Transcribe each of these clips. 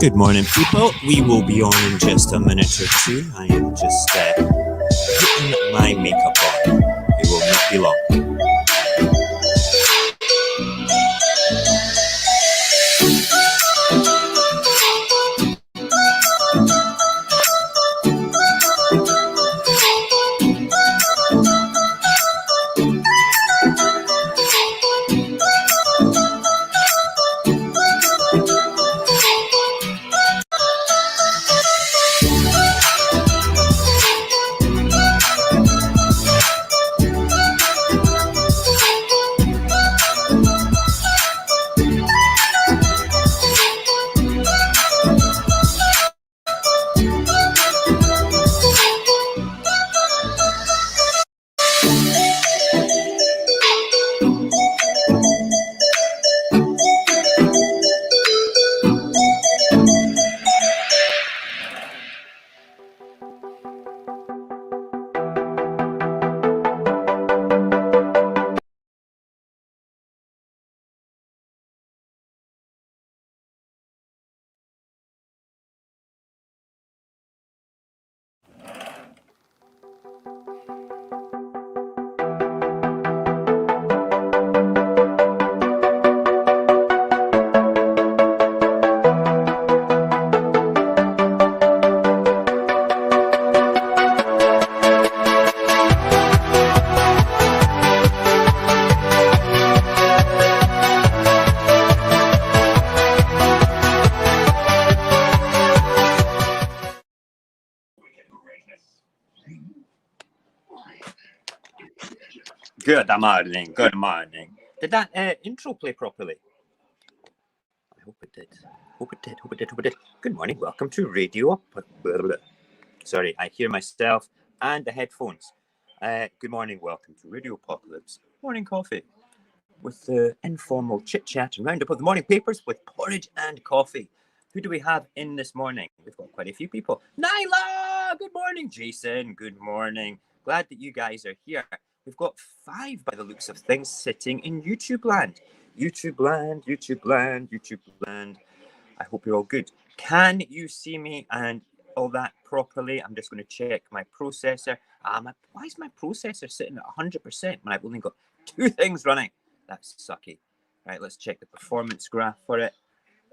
Good morning, people. We will be on in just a minute or two. I am just putting my makeup on. It will not be long. Good morning. Did that intro play properly? I hope it did. Hope it did. Good morning. Welcome to Radio. Sorry, I hear myself and the headphones. Good morning. Welcome to Radio Apocalypse. Morning coffee with the informal chit chat and roundup of the morning papers with porridge and coffee. Who do we have in this morning? We've got quite a few people. Nyla! Good morning. Jason, good morning. Glad that you guys are here. We've got 5 by the looks of things sitting in YouTube land. YouTube land. I hope you're all good. Can you see me and all that properly? I'm just going to check my processor. Why is my processor sitting at 100% when I've only got 2 things running? That's sucky. Right, let's check the performance graph for it.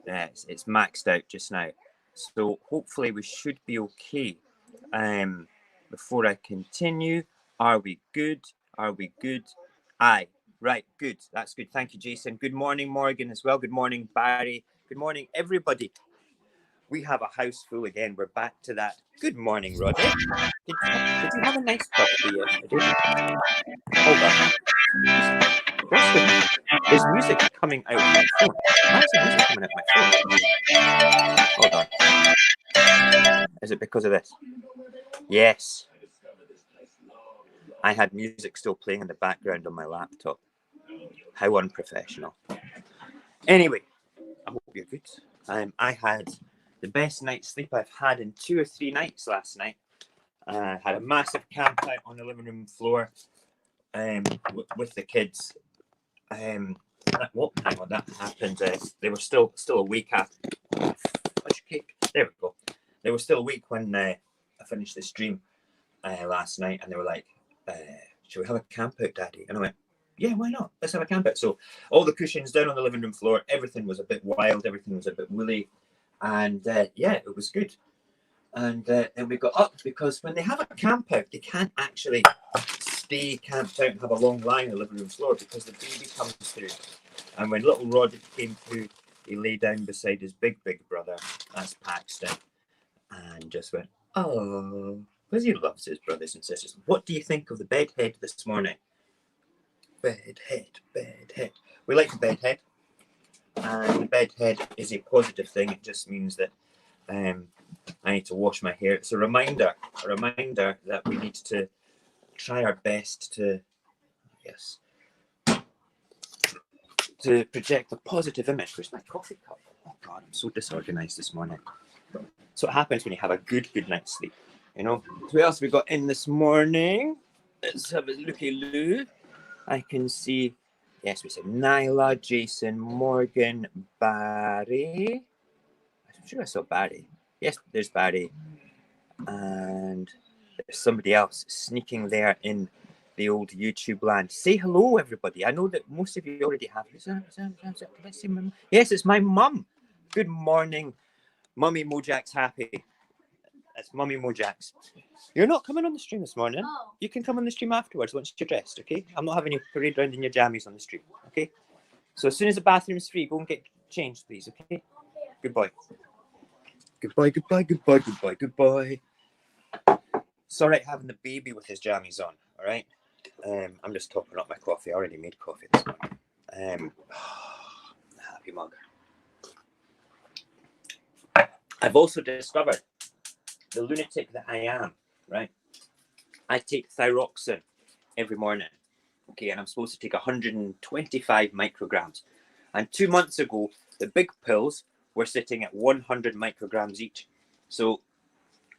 It's maxed out just now. So hopefully we should be okay. Before I continue, are we good? Aye. Right, good. That's good. Thank you, Jason. Good morning, Morgan, as well. Good morning, Barry. Good morning, everybody. We have a house full again. We're back to that. Good morning, Roger. Did you have a nice birthday yesterday? Hold on. There's music coming out of my phone. Why is there music coming out of my phone? Hold on. Is it because of this? Yes. I had music still playing in the background on my laptop. How unprofessional. Anyway, I hope you're good. I had the best night's sleep I've had in 2 or 3 nights last night. I had a massive camp out on the living room floor with the kids. Hang on, that happened. They were still awake after fudge cake. There we go. They were still awake when I finished the stream last night, and they were like, should we have a camp out, Daddy? And I went, yeah, why not? Let's have a camp out. So all the cushions down on the living room floor, everything was a bit wild, everything was a bit woolly, and yeah, it was good. And then we got up, because when they have a camp out, they can't actually stay camped out and have a long line on the living room floor, because the baby comes through. And when little Roger came through, he lay down beside his big brother, that's Paxton, and just went, oh, because he loves his brothers and sisters. What do you think of the bedhead this morning? Bedhead. We like the bedhead. And the bedhead is a positive thing. It just means that I need to wash my hair. It's a reminder that we need to try our best to project a positive image. Where's my coffee cup? Oh God, I'm so disorganized this morning. So what happens when you have a good night's sleep? You know, who else have we got in this morning? Let's have a looky-loo. I can see, yes, we said Nyla, Jason, Morgan, Barry. sure I saw Barry. Yes, there's Barry. And there's somebody else sneaking there in the old YouTube land. Say hello, everybody. I know that most of you already have. Yes, it's my mum. Good morning, Mummy Mojax happy. That's Mummy Mojax. You're not coming on the stream this morning. Oh. You can come on the stream afterwards once you're dressed, okay? I'm not having you parade around in your jammies on the stream, okay? So as soon as the bathroom's free, go and get changed, please, okay? Goodbye. Goodbye, goodbye, goodbye, goodbye, goodbye. It's all right having the baby with his jammies on, all right? I'm just topping up my coffee. I already made coffee this morning. Happy mug. I've also discovered the lunatic that I am, right? I take thyroxine every morning, okay, and I'm supposed to take 125 micrograms. And 2 months ago, the big pills were sitting at 100 micrograms each. So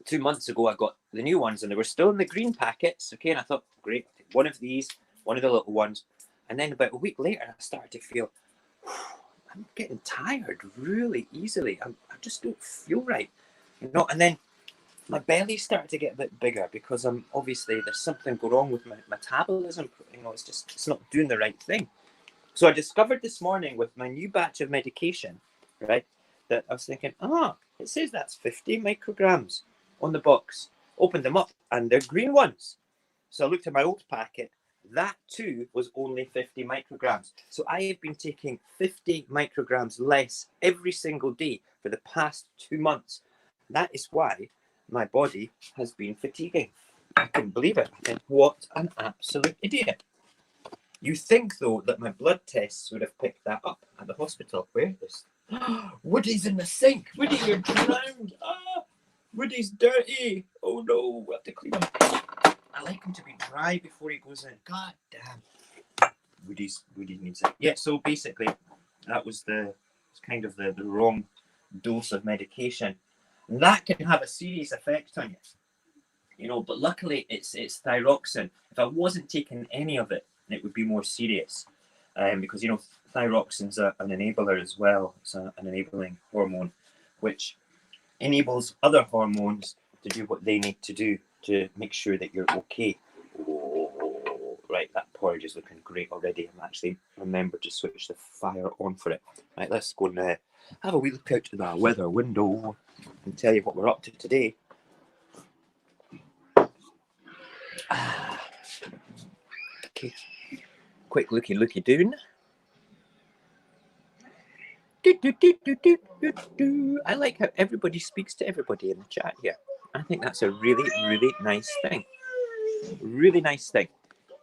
2 months ago, I got the new ones, and they were still in the green packets, okay, and I thought, great, I'll take one of these, one of the little ones. And then about a week later, I started to feel, I'm getting tired really easily. I just don't feel right, you know. And then my belly started to get a bit bigger because I'm obviously there's something going wrong with my metabolism. You know, it's not doing the right thing. So I discovered this morning with my new batch of medication, right, that I was thinking, it says that's 50 micrograms on the box. Opened them up and they're green ones. So I looked at my old packet. That too was only 50 micrograms. So I have been taking 50 micrograms less every single day for the past 2 months. That is why my body has been fatiguing. I couldn't believe it. I think, what an absolute idiot. You think, though, that my blood tests would have picked that up at the hospital. Where is Woody's in the sink. Woody, you're drowned. Woody's dirty. Oh no, we have to clean him. I like him to be dry before he goes in. God damn. Woody needs it. Yeah, so basically, that was kind of the wrong dose of medication. And that can have a serious effect on you. You know, but luckily it's thyroxine. If I wasn't taking any of it, it would be more serious. Because, you know, thyroxine's an enabler as well. It's an enabling hormone, which enables other hormones to do what they need to do to make sure that you're okay. Oh, right, that porridge is looking great already. I'm actually remembered to switch the fire on for it. Right, let's go and have a wee look out to the weather window and tell you what we're up to today. Okay, quick looky doon. I like how everybody speaks to everybody in the chat here. I think that's a really, really nice thing. Really nice thing.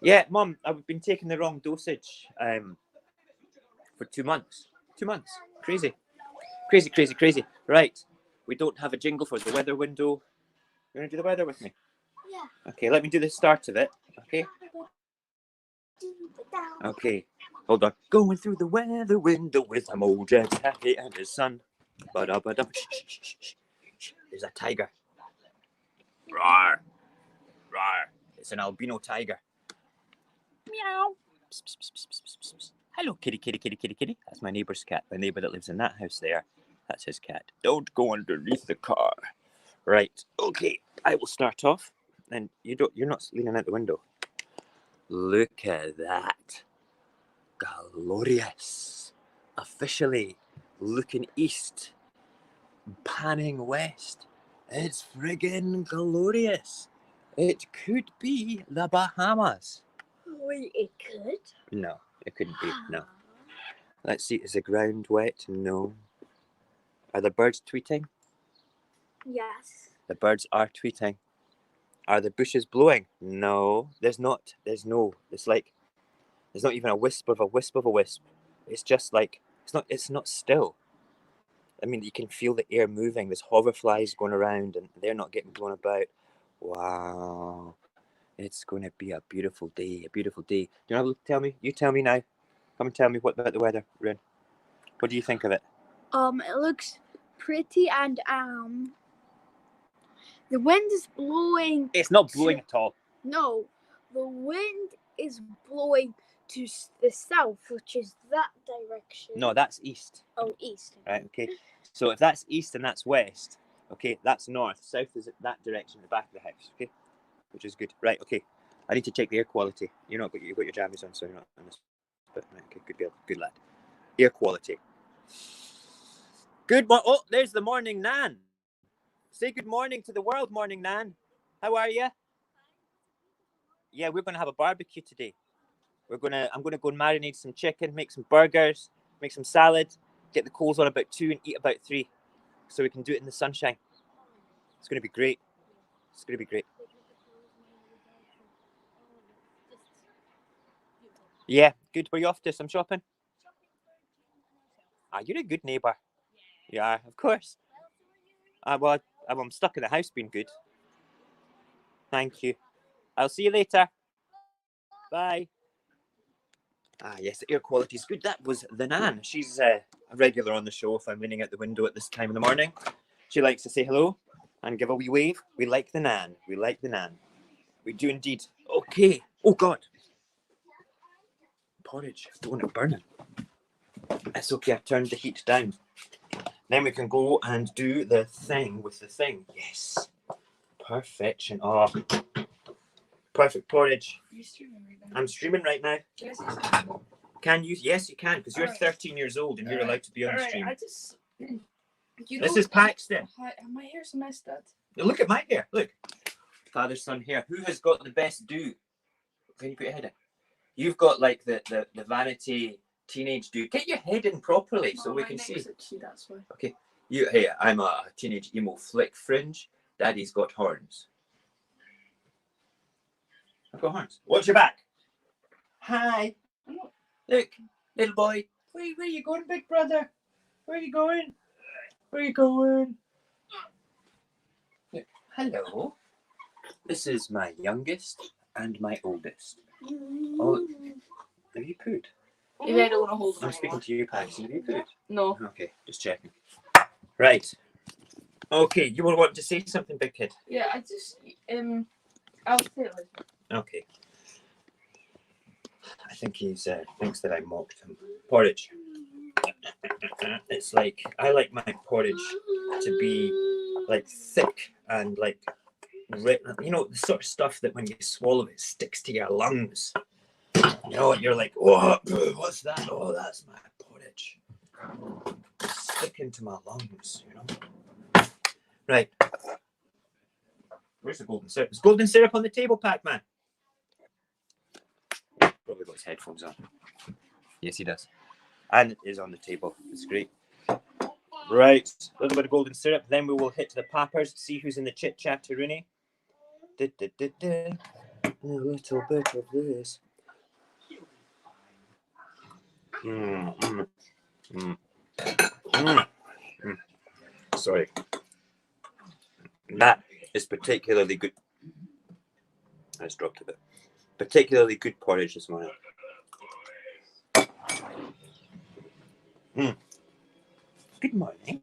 Yeah, Mum, I've been taking the wrong dosage for 2 months. 2 months. Crazy. Crazy. Right. We don't have a jingle for the weather window. You want to do the weather with me? Yeah. Okay, let me do the start of it. Okay. Okay. Hold on. Going through the weather window with a Mojax happy and his son. Ba-da-ba-dum. Shh. There's a tiger. Roar. It's an albino tiger. Meow. Psst, psst, psst. Hello, kitty. That's my neighbour's cat. The neighbour that lives in that house there. That's his cat. Don't go underneath the car. Right. Okay. I will start off. And you're not leaning out the window. Look at that. Glorious. Officially looking east, panning west. It's friggin' glorious. It could be the Bahamas. Wait, it could? No, it couldn't be. No. Let's see. Is the ground wet? No. Are the birds tweeting? Yes. The birds are tweeting. Are the bushes blowing? No. There's not. It's like there's not even a wisp of a wisp. It's just like it's not still. I mean, you can feel the air moving. There's hoverflies going around and they're not getting blown about. Wow. It's going to be a beautiful day. Do you want to tell me? You tell me now. Come and tell me what about the weather, Ren. What do you think of it? It looks pretty and the wind is blowing. It's not blowing at all. No, the wind is blowing to the south, which is that direction. No, that's east. Oh, east. Right, okay. So if that's east and that's west, okay, that's north. South is that direction, the back of the house, okay, which is good. Right, okay. I need to check the air quality. You've got your jammies on, so you're not on this. But right, okay, good girl, good lad. Air quality. Good morning. Oh, there's the morning Nan. Say good morning to the world, morning Nan. How are you? Yeah, we're gonna have a barbecue today. I'm gonna go and marinate some chicken, make some burgers, make some salad, get the coals on about 2 and eat about 3, so we can do it in the sunshine. It's gonna be great. It's gonna be great. Yeah, good. Where are you off to? Some shopping? Ah, you're a good neighbour. Yeah, of course. Well, I'm stuck in the house being good. Thank you. I'll see you later. Bye. Ah, yes, the air quality is good. That was the Nan. She's a regular on the show if I'm leaning out the window at this time in the morning. She likes to say hello and give a wee wave. We like the Nan. We like the Nan. We do indeed. Okay. Oh, God. Porridge. I don't want it burning. It's okay. I've turned the heat down. Then we can go and do the thing with the thing. Yes. Perfection. Oh, perfect porridge. Are you streaming right now? I'm streaming right now. Yes, Can you? Yes, you can, because you're 13 years old and you're allowed to be on stream. I just. This is Paxton. My hair's a mess, Dad. Look at my hair. Look. Father, son hair. Who has got the best do? Can you put your head in? You've got like the vanity teenage do. Get your head in properly so we can see. Itchy, that's why. Okay. Hey, I'm a teenage emo flick fringe. Daddy's got horns. I've got horns. Watch your back. Hi. Look, little boy. Where are you going, big brother? Where are you going? Where are you going? Look, hello. This is my youngest and my oldest. Oh, have you pooed? Maybe I don't want to hold I'm speaking to you, Paxton. Have you pooed? No. Okay, just checking. Right. Okay, you want to say something, big kid? Yeah, I just I'll say it later. Okay. I think he thinks that I mocked him. Porridge. It's like I like my porridge to be like thick and like the sort of stuff that when you swallow it sticks to your lungs. You know, and you're like, oh, what's that? Oh, that's my porridge. Sticking to my lungs, you know. Right. Where's the golden syrup? Is golden syrup on the table, Pac-Man? Probably got his headphones on. Yes, he does. And it is on the table. It's great. Right. A little bit of golden syrup. Then we will hit the poppers. See who's in the chit-chat, Rooney. A little bit of this. Sorry. That is particularly good. I just dropped a bit. Particularly good porridge this morning. Good morning.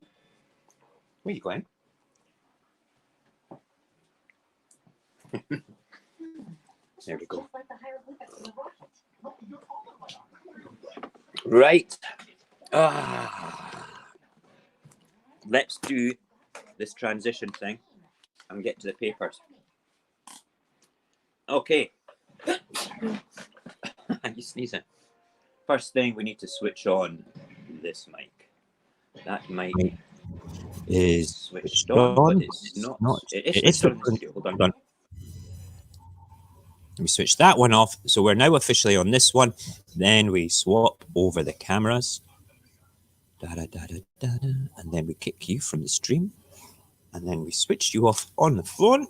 Where are you going? There we go. Right. Let's do this transition thing and get to the papers. Okay. You sneezing. First thing, we need to switch on this mic. That mic is switched on, but it's not. It is switched on. Hold on. We switch that one off, so we're now officially on this one. Then we swap over the cameras. And then we kick you from the stream. And then we switch you off on the phone.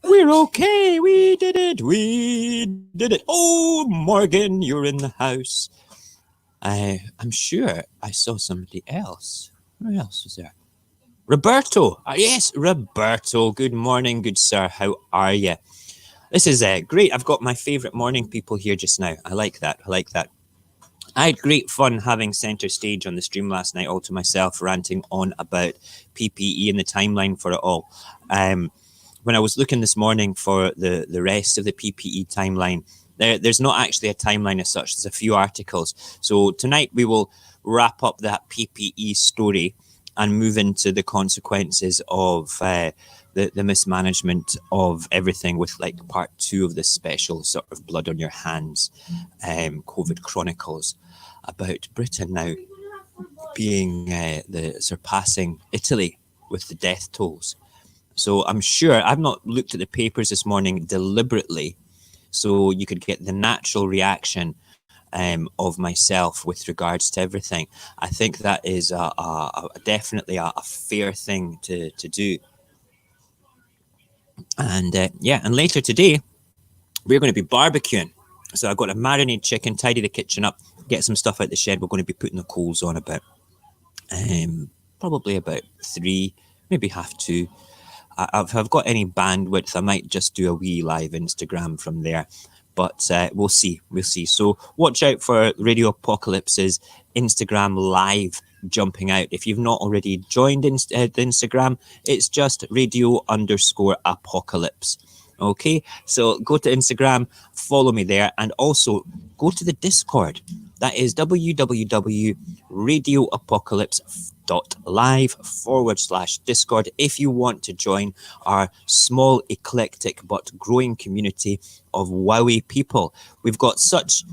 We're okay. We did it. We did it. Oh, Morgan, you're in the house. I'm sure I saw somebody else. Who else was there? Roberto. Yes, Roberto. Good morning, good sir. How are you? This is great. I've got my favourite morning people here just now. I like that. I had great fun having centre stage on the stream last night, all to myself, ranting on about PPE and the timeline for it all. When I was looking this morning for the rest of the PPE timeline, there's not actually a timeline as such. There's a few articles. So tonight we'll wrap up that PPE story and move into the consequences of the mismanagement of everything with like part 2 of this special sort of blood on your hands COVID Chronicles about Britain now being the surpassing Italy with the death tolls. So I'm sure, I've not looked at the papers this morning deliberately, so you could get the natural reaction of myself with regards to everything. I think that is definitely a fair thing to do. And yeah, and later today, we're going to be barbecuing. So I've got to marinate chicken, tidy the kitchen up, get some stuff out the shed. We're going to be putting the coals on about, probably about 3, maybe half 2. If I've got any bandwidth, I might just do a wee live Instagram from there. But we'll see. We'll see. So watch out for Radio Apocalypse's Instagram live jumping out. If you've not already joined the Instagram, it's just radio_apocalypse. Okay, so go to Instagram, follow me there, and also go to the Discord. That is www.radioapocalypse.live/Discord if you want to join our small, eclectic, but growing community of wowie people. We've got such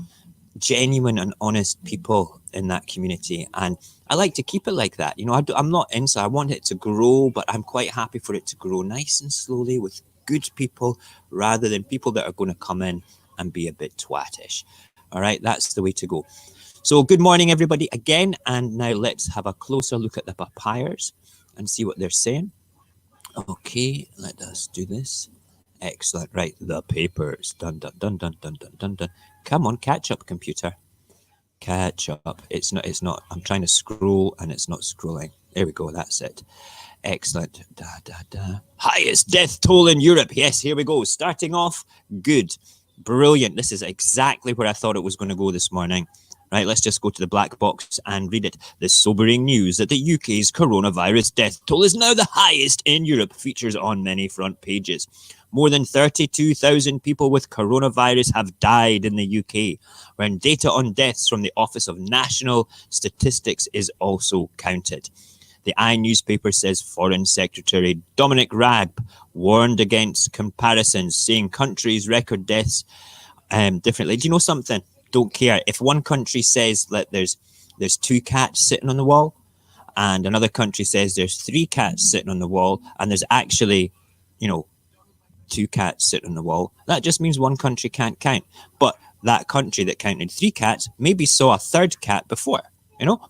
genuine and honest people in that community, and I like to keep it like that. You know, I'm not inside. I want it to grow, but I'm quite happy for it to grow nice and slowly with good people rather than people that are going to come in and be a bit twattish. All right, that's the way to go. So good morning, everybody, again. And now let's have a closer look at the papayers and see what they're saying. Okay, let us do this. Excellent. Right, the papers. Dun, dun, dun, dun, dun, dun, dun, dun. Come on, catch up, computer. Catch up. It's not. I'm trying to scroll and it's not scrolling. There we go. That's it. Excellent. Highest death toll in Europe. Yes, here we go. Starting off good. Brilliant. This is exactly where I thought it was going to go this morning. Right, let's just go to the black box and read it. The sobering news that the UK's coronavirus death toll is now the highest in Europe features on many front pages. More than 32,000 people with coronavirus have died in the UK, when data on deaths from the Office of National Statistics is also counted. The newspaper says Foreign Secretary Dominic Raab warned against comparisons, saying countries record deaths differently. Do you know something? Don't care. If one country says that there's 2 cats sitting on the wall, and another country says there's 3 cats sitting on the wall, and there's actually, 2 cats sitting on the wall, that just means one country can't count. But that country that counted 3 cats maybe saw a 3rd cat before.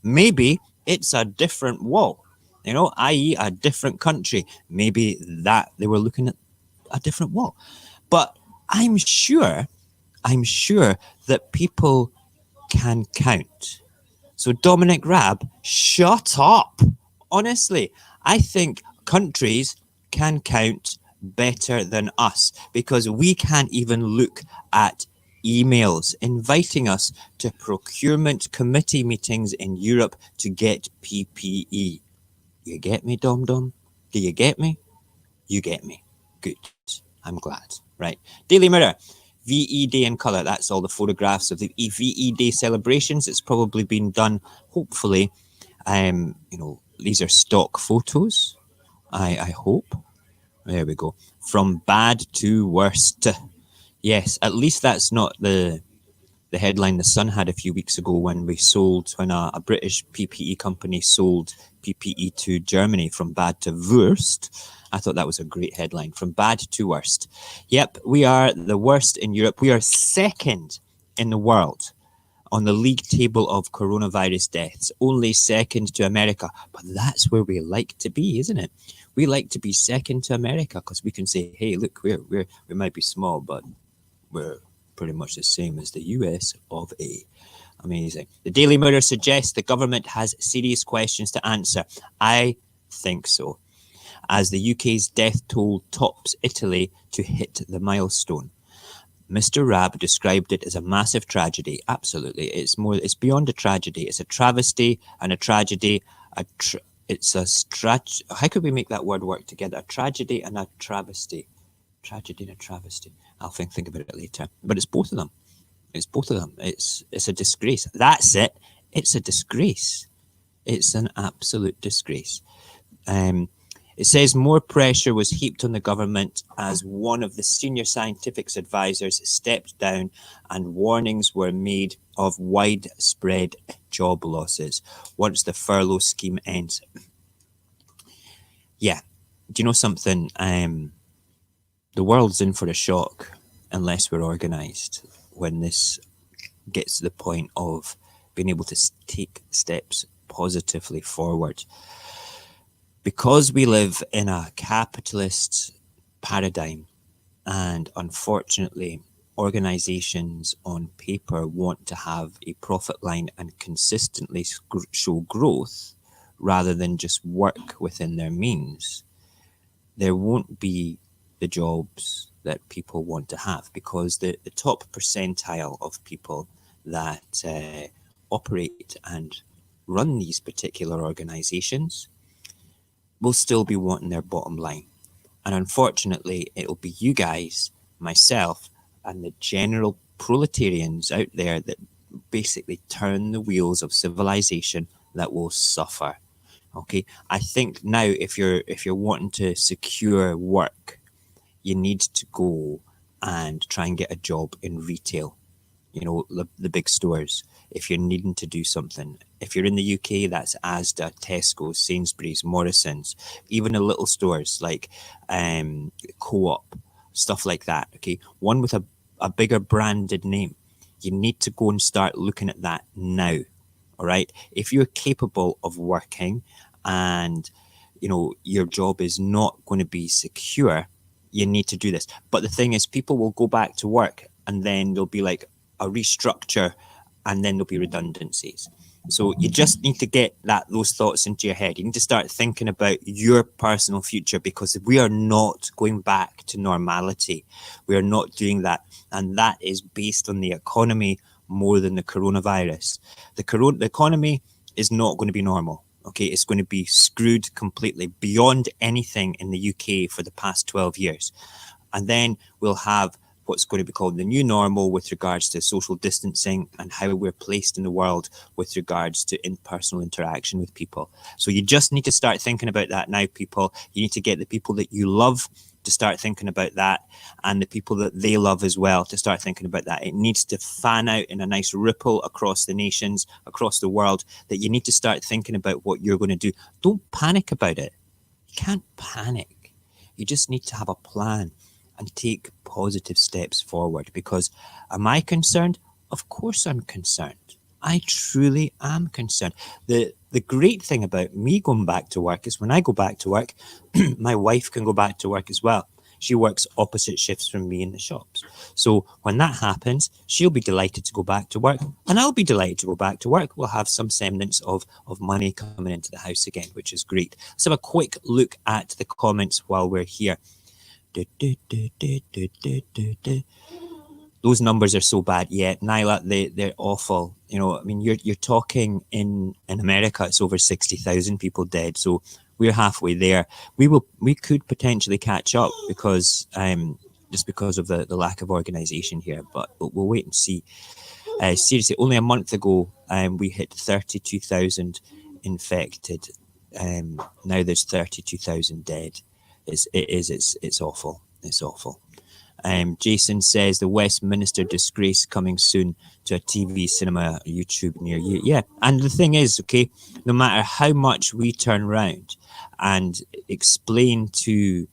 Maybe it's a different wall, i.e. a different country. Maybe that they were looking at a different wall. But I'm sure that people can count. So Dominic Raab, shut up. Honestly, I think countries can count better than us because we can't even look at emails inviting us to procurement committee meetings in Europe to get PPE. You get me, Dom? Do you get me? You get me. Good. I'm glad. Right. Daily Mirror. VE Day in colour. That's all the photographs of the VE Day celebrations. It's probably been done, hopefully. These are stock photos. I hope. There we go. From bad to worst. Yes, at least that's not the headline the Sun had a few weeks ago when a British PPE company sold PPE to Germany from bad to worst. I thought that was a great headline, from bad to worst. Yep, we are the worst in Europe. We are 2nd in the world on the league table of coronavirus deaths, only 2nd to America. But that's where we like to be, isn't it? We like to be 2nd to America because we can say, hey, look, we might be small, but we're pretty much the same as the US of A. Amazing. The Daily Mirror suggests the government has serious questions to answer. I think so, as the UK's death toll tops Italy to hit the milestone. Mr. Raab described it as a massive tragedy. Absolutely. It's beyond a tragedy. It's a travesty and a tragedy. How could we make that word work together? A tragedy and a travesty. Tragedy and a travesty. I'll think about it later. But it's both of them. It's a disgrace. That's it. It's a disgrace. It's an absolute disgrace. It says more pressure was heaped on the government as one of the senior scientific advisors stepped down and warnings were made of widespread job losses once the furlough scheme ends. Yeah, do you know something? The world's in for a shock unless we're organised when this gets to the point of being able to take steps positively forward. Because we live in a capitalist paradigm, and unfortunately, organizations on paper want to have a profit line and consistently show growth rather than just work within their means, there won't be the jobs that people want to have, because the top percentile of people that operate and run these particular organizations will still be wanting their bottom line. And unfortunately, it'll be you guys, myself, and the general proletarians out there that basically turn the wheels of civilization that will suffer. Okay, I think now if you're wanting to secure work, you need to go and try and get a job in retail. You know, the big stores. If you're needing to do something, if you're in the UK, that's Asda, Tesco, Sainsbury's, Morrison's, even the little stores like Co-op, stuff like that. Okay, one with a bigger branded name. You need to go and start looking at that now. All right, if you're capable of working and you know your job is not going to be secure, you need to do this. But the thing is, people will go back to work and then there'll be like a restructure and then there'll be redundancies. So you just need to get those thoughts into your head. You need to start thinking about your personal future, because we are not going back to normality. We are not doing that. And that is based on the economy more than the coronavirus. The economy is not going to be normal. Okay, it's going to be screwed completely beyond anything in the UK for the past 12 years. And then we'll have what's going to be called the new normal with regards to social distancing and how we're placed in the world with regards to impersonal interaction with people. So you just need to start thinking about that now, people. You need to get the people that you love to start thinking about that, and the people that they love as well to start thinking about that. It needs to fan out in a nice ripple across the nations, across the world, that you need to start thinking about what you're going to do. Don't panic about it. You can't panic. You just need to have a plan and take positive steps forward. Because am I concerned? Of course I'm concerned. I truly am concerned. The great thing about me going back to work is when I go back to work, my wife can go back to work as well. She works opposite shifts from me in the shops. So when that happens, she'll be delighted to go back to work and I'll be delighted to go back to work. We'll have some semblance of money coming into the house again, which is great. Let's have a quick look at the comments while we're here. Those numbers are so bad. Yeah, Nyla, they're awful. You know, I mean, you're talking in America, it's over 60,000 people dead. So we're halfway there. We could potentially catch up because just because of the lack of organisation here. But we'll wait and see. Seriously, only a month ago, we hit 32,000 infected. Now there's 32,000 dead. It's awful. It's awful. Jason says the Westminster disgrace coming soon to a TV, cinema, YouTube near you. Yeah, and the thing is, okay, no matter how much we turn around and explain to, you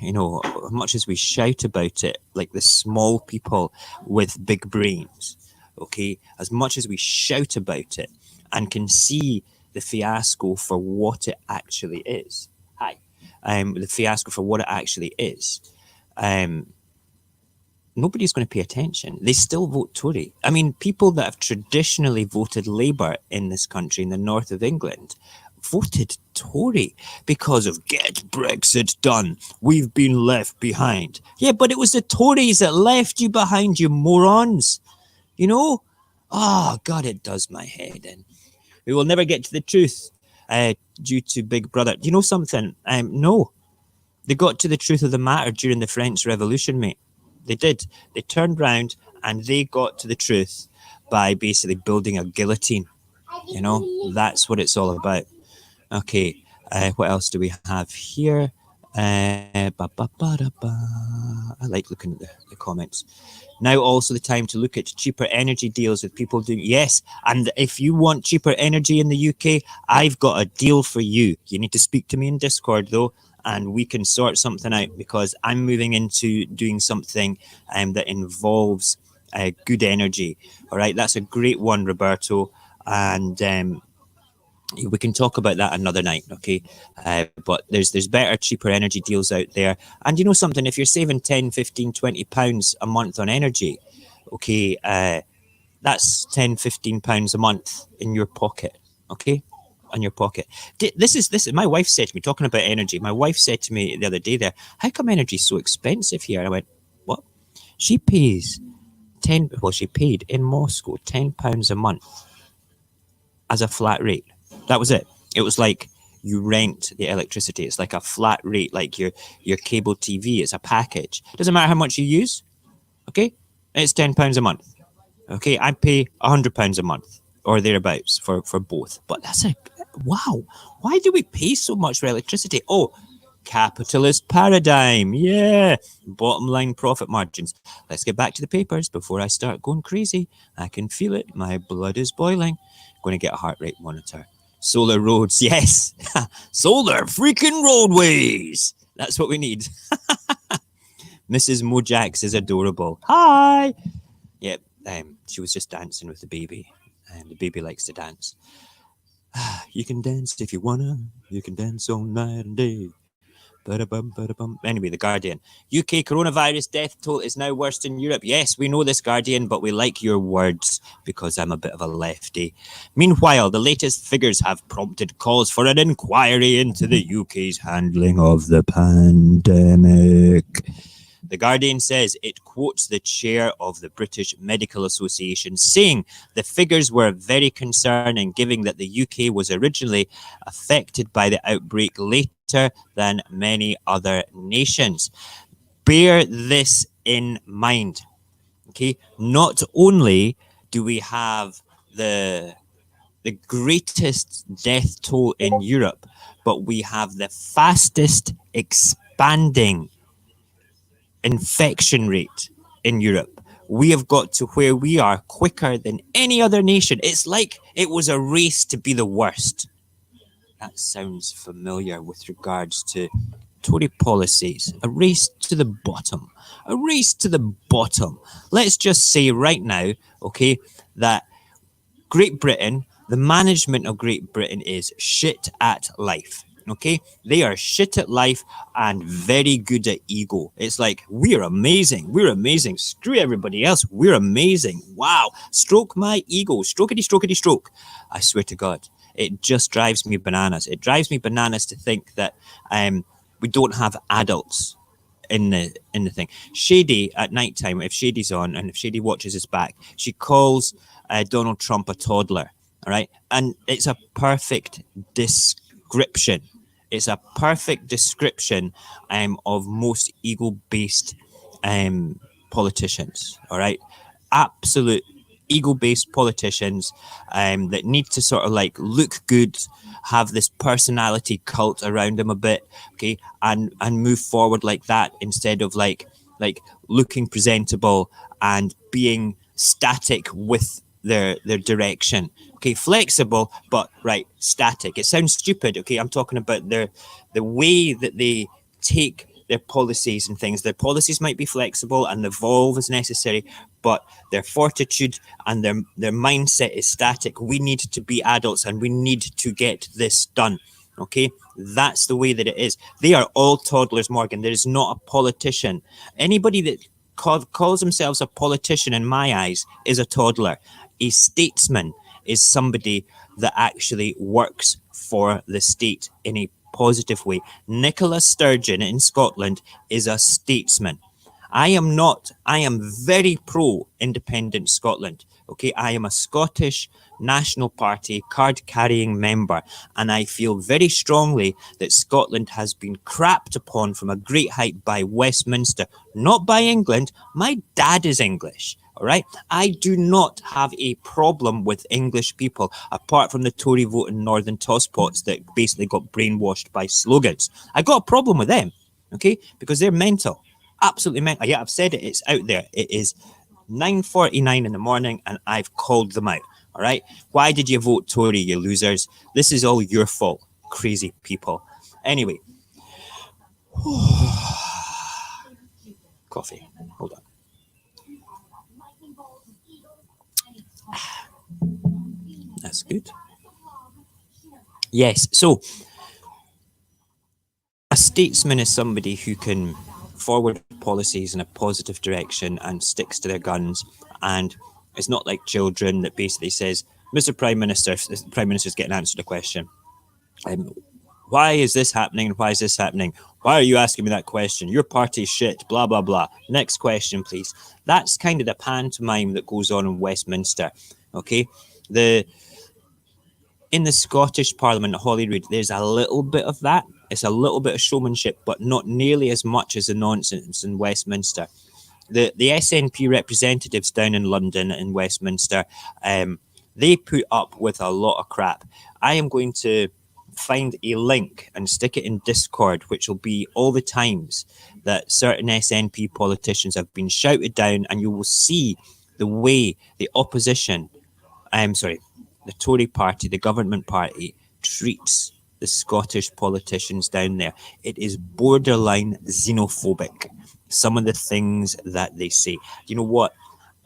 know, as much as we shout about it, like the small people with big brains, okay, as much as we shout about it and can see the fiasco for what it actually is. The fiasco for what it actually is. Nobody's going to pay attention. They still vote Tory. I mean, people that have traditionally voted Labour in this country, in the north of England, voted Tory because of get Brexit done. We've been left behind. Yeah, but it was the Tories that left you behind, you morons. You know? Oh, God, it does my head in. We will never get to the truth. Due to Big Brother. Do you know something? No. They got to the truth of the matter during the French Revolution, mate. They did. They turned round and they got to the truth by basically building a guillotine. You know, that's what it's all about. Okay, what else do we have here? I like looking at the comments. Now also the time to look at cheaper energy deals with people doing... Yes, and if you want cheaper energy in the UK, I've got a deal for you. You need to speak to me in Discord, though, and we can sort something out, because I'm moving into doing something that involves good energy. All right, that's a great one, Roberto. And we can talk about that another night, okay? But there's better, cheaper energy deals out there. And you know something, if you're saving 10, 15, 20 pounds a month on energy, okay, that's 10, 15 pounds a month in your pocket, okay? On your pocket. This is my wife said to me, talking about energy, my wife said to me the other day there, how come energy is so expensive here? And I went, what? She pays she paid in Moscow £10 a month as a flat rate. That was it. It was like you rent the electricity. It's like a flat rate, like your cable TV. It's a package. Doesn't matter how much you use. Okay, it's £10 a month. Okay, I pay £100 a month or thereabouts for both. But that's wow. Why do we pay so much for electricity? Oh, capitalist paradigm. Yeah, bottom line profit margins. Let's get back to the papers before I start going crazy. I can feel it. My blood is boiling. Going to get a heart rate monitor. Solar roads, yes. Solar freaking roadways. That's what we need. Mrs. Mojax is adorable. Hi. Yep, she was just dancing with the baby. And the baby likes to dance. You can dance if you wanna. You can dance all night and day. Anyway, The Guardian. UK coronavirus death toll is now worse than Europe. Yes, we know this, Guardian, but we like your words because I'm a bit of a lefty. Meanwhile, the latest figures have prompted calls for an inquiry into the UK's handling of the pandemic. The Guardian says it quotes the chair of the British Medical Association saying the figures were very concerning, given that the UK was originally affected by the outbreak later than many other nations. Bear this in mind. Okay, not only do we have the greatest death toll in Europe, but we have the fastest expanding infection rate in Europe. We have got to where we are quicker than any other nation. It's like it was a race to be the worst. That sounds familiar with regards to Tory policies. A race to the bottom. A race to the bottom. Let's just say right now, okay, that Great Britain, the management of Great Britain is shit at life. Okay, they are shit at life and very good at ego. It's like, we're amazing, screw everybody else, we're amazing, wow, stroke my ego, strokety stroke. I swear to God, it just drives me bananas. It drives me bananas to think that we don't have adults in the thing. Shady at night time, if Shady's on and if Shady watches us back, she calls Donald Trump a toddler. All right, and it's a perfect description. It's a perfect description of most ego-based politicians. All right, absolute ego-based politicians that need to sort of like look good, have this personality cult around them a bit, okay, and move forward like that instead of like looking presentable and being static with their direction. Okay, flexible, but right, static. It sounds stupid. Okay, I'm talking about the way that they take their policies and things. Their policies might be flexible and evolve as necessary, but their fortitude and their mindset is static. We need to be adults and we need to get this done. Okay, that's the way that it is. They are all toddlers, Morgan. There is not a politician. Anybody that calls themselves a politician, in my eyes, is a toddler. A statesman is somebody that actually works for the state in a positive way. Nicola Sturgeon in Scotland is a statesman. I am very pro independent Scotland. Okay, I am a Scottish National Party card carrying member, and I feel very strongly that Scotland has been crapped upon from a great height by Westminster, not by England. My dad is English. All right. I do not have a problem with English people, apart from the Tory voting Northern Tosspots that basically got brainwashed by slogans. I got a problem with them, okay, because they're mental, absolutely mental. Yeah, I've said it. It's out there. It is 9:49 in the morning, and I've called them out. All right. Why did you vote Tory, you losers? This is all your fault, crazy people. Anyway, coffee. Hold on. That's good. Yes. So a statesman is somebody who can forward policies in a positive direction and sticks to their guns. And it's not like children that basically says, Mr. Prime Minister, the Prime Minister's getting answered a question. Why is this happening? And why is this happening? Why are you asking me that question? Your party's shit, blah, blah, blah. Next question, please. That's kind of the pantomime that goes on in Westminster. Okay. In the Scottish Parliament, Holyrood, there's a little bit of that. It's a little bit of showmanship, but not nearly as much as the nonsense in Westminster. The SNP representatives down in London and Westminster, they put up with a lot of crap. I am going to find a link and stick it in Discord, which will be all the times that certain SNP politicians have been shouted down, and you will see the way the opposition, the Tory party, the government party, treats the Scottish politicians down there. It is borderline xenophobic, some of the things that they say. You know what?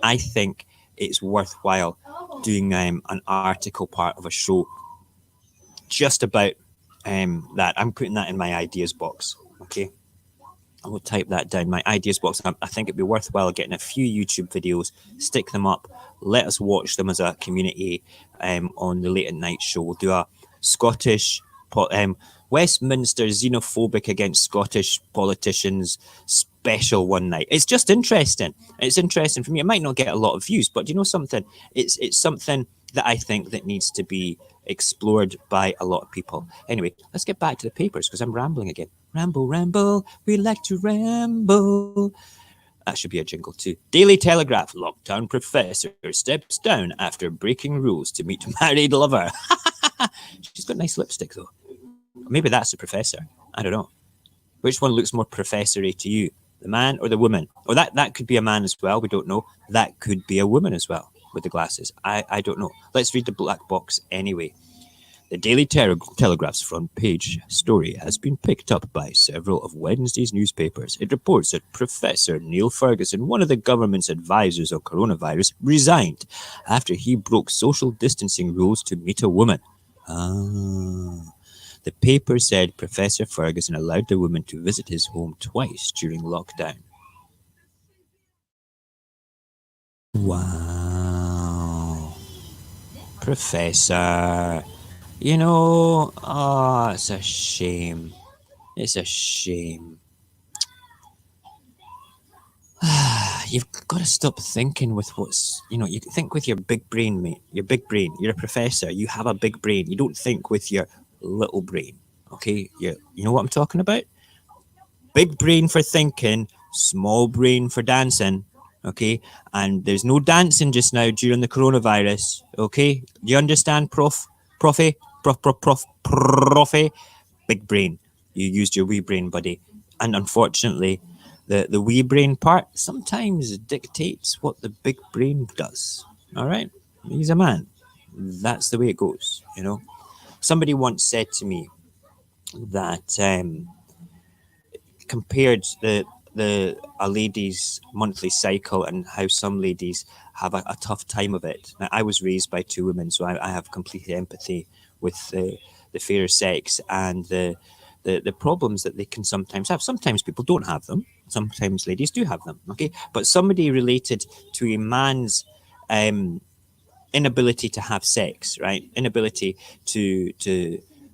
I think it's worthwhile doing an article part of a show just about that. I'm putting that in my ideas box, okay? I will type that down, my ideas box. I think it'd be worthwhile getting a few YouTube videos, stick them up, let us watch them as a community on the late at night show. We'll do a Scottish, Westminster xenophobic against Scottish politicians special one night. It's just interesting. It's interesting for me. It might not get a lot of views, but you know something? It's something that I think that needs to be explored by a lot of people. Anyway, let's get back to the papers because I'm rambling again. Ramble, ramble, we like to ramble. That should be a jingle too. Daily Telegraph, lockdown professor steps down after breaking rules to meet married lover. She's got nice lipstick though. Maybe that's the professor. I don't know. Which one looks more professory to you? The man or the woman? Or that could be a man as well. We don't know. That could be a woman as well with the glasses. I don't know. Let's read the black box anyway. The Daily Telegraph's front page story has been picked up by several of Wednesday's newspapers. It reports that Professor Neil Ferguson, one of the government's advisors on coronavirus, resigned after he broke social distancing rules to meet a woman. The paper said Professor Ferguson allowed the woman to visit his home twice during lockdown. Wow. Professor. You know, it's a shame. It's a shame. You've got to stop thinking with what's, you think with your big brain, mate. Your big brain. You're a professor. You have a big brain. You don't think with your little brain. Okay? You know what I'm talking about? Big brain for thinking, small brain for dancing. Okay? And there's no dancing just now during the coronavirus. Okay? Do you understand, Profie? Profie? Big brain. You used your wee brain, buddy. And unfortunately, the wee brain part sometimes dictates what the big brain does. All right? He's a man. That's the way it goes, Somebody once said to me that compared a lady's monthly cycle and how some ladies have a tough time of it. Now, I was raised by two women, so I have complete empathy with the fairer sex and the problems that they can sometimes have. Sometimes people don't have them. Sometimes ladies do have them. Okay, but somebody related to a man's inability to have sex, right? Inability to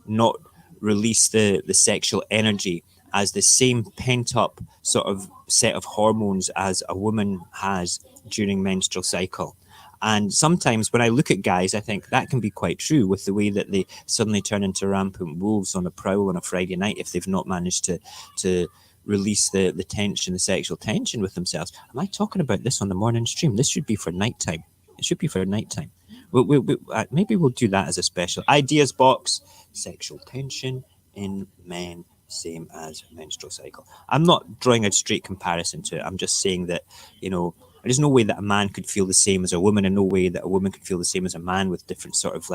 not release the sexual energy as the same pent up sort of set of hormones as a woman has during menstrual cycle. And sometimes when I look at guys, I think that can be quite true with the way that they suddenly turn into rampant wolves on a prowl on a Friday night if they've not managed to release the tension, the sexual tension with themselves. Am I talking about this on the morning stream? This should be for nighttime. It should be for nighttime. Maybe we'll do that as a special ideas box. Sexual tension in men, same as menstrual cycle. I'm not drawing a straight comparison to it. I'm just saying that, there's no way that a man could feel the same as a woman, and no way that a woman could feel the same as a man with different sort of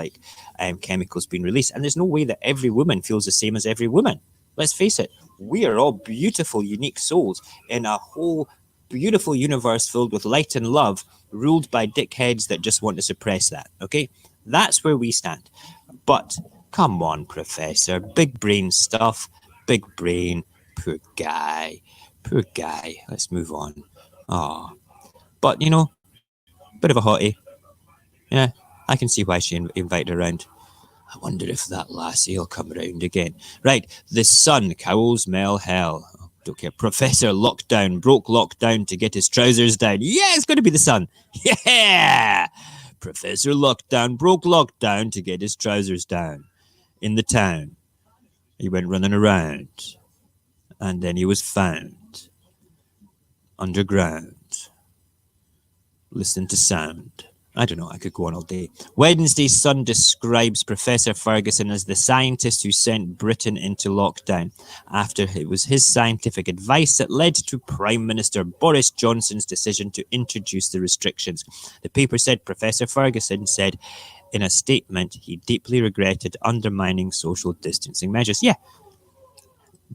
chemicals being released. And there's no way that every woman feels the same as every woman. Let's face it, we are all beautiful, unique souls in a whole beautiful universe filled with light and love, ruled by dickheads that just want to suppress that. Okay, that's where we stand. But come on, Professor, big brain stuff, big brain. Poor guy. Let's move on. But bit of a hottie. Yeah, I can see why she invited her around. I wonder if that lassie will come round again. Right, the sun cowls Mel hell. Don't care. Professor Lockdown broke lockdown to get his trousers down. Yeah, it's going to be the sun. Yeah! Professor Lockdown broke lockdown to get his trousers down in the town. He went running around, and then he was found underground. Listen to sound. I don't know, I could go on all day. Wednesday's Sun describes Professor Ferguson as the scientist who sent Britain into lockdown after it was his scientific advice that led to Prime Minister Boris Johnson's decision to introduce the restrictions. The paper said Professor Ferguson said in a statement he deeply regretted undermining social distancing measures. Yeah.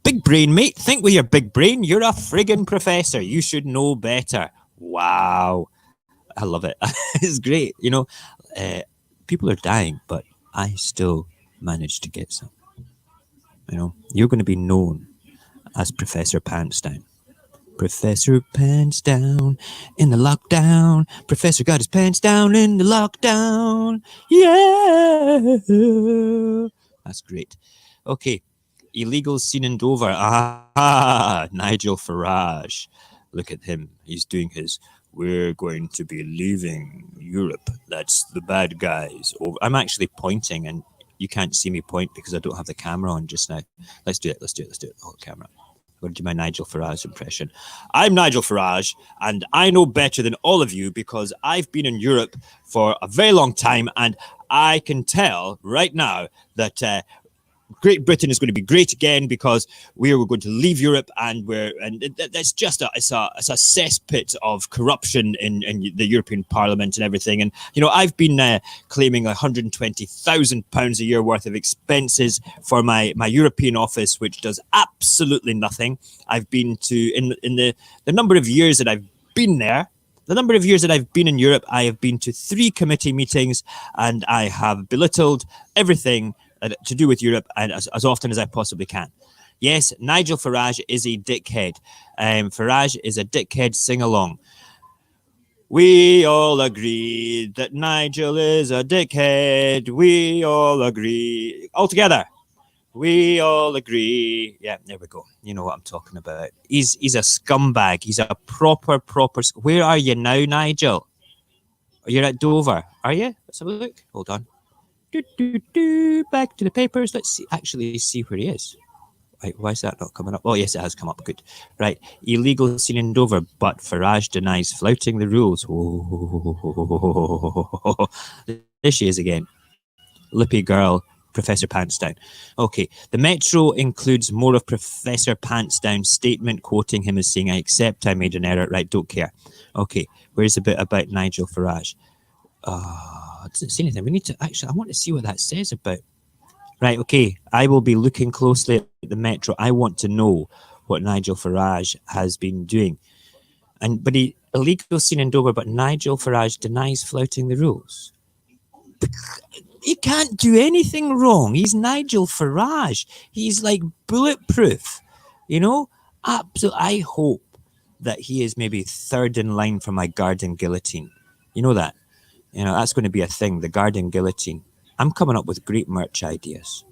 Big brain, mate. Think with your big brain. You're a friggin' professor. You should know better. Wow. I love it. It's great. People are dying, but I still managed to get some. You're going to be known as Professor Pants Down. Professor Pants Down in the lockdown. Professor got his pants down in the lockdown. Yeah. That's great. Okay. Illegals seen in Dover. Nigel Farage. Look at him. He's doing his... We're going to be leaving Europe. That's the bad guys. I'm actually pointing, and you can't see me point because I don't have the camera on just now. Let's do it. The whole camera. I'm going to do my Nigel Farage impression. I'm Nigel Farage, and I know better than all of you because I've been in Europe for a very long time, and I can tell right now that Great Britain is going to be great again because we are going to leave Europe, and that's just a cesspit of corruption in the European Parliament and everything. And I've been claiming £120,000 a year worth of expenses for my European office, which does absolutely nothing. I've been to in the number of years that I've been there. The number of years that I've been in Europe, I have been to 3 committee meetings, and I have belittled everything to do with Europe and as often as I possibly can. Yes, Nigel Farage is a dickhead. Farage is a dickhead sing-along. We all agree that Nigel is a dickhead. We all agree. All together. We all agree. Yeah, there we go. You know what I'm talking about. He's a scumbag. He's a proper... Where are you now, Nigel? You're at Dover, are you? Let's have a look. Hold on. Back to the papers. Let's see where he is. Right, why is that not coming up? Oh, yes, it has come up. Good. Right. Illegal seen in Dover, but Farage denies flouting the rules. Oh, there she is again. Lippy girl, Professor Pantsdown. Okay. The Metro includes more of Professor Pantsdown's statement, quoting him as saying, I accept I made an error. Right, don't care. Okay. Where's the bit about Nigel Farage? It doesn't say anything. We need to I want to see what that says about. Right, okay. I will be looking closely at the Metro. I want to know what Nigel Farage has been doing. But he illegal seen in Dover, but Nigel Farage denies flouting the rules. He can't do anything wrong. He's Nigel Farage. He's like bulletproof. Absolutely. I hope that he is maybe third in line for my garden guillotine. You know that? That's going to be a thing, the garden guillotine. I'm coming up with great merch ideas.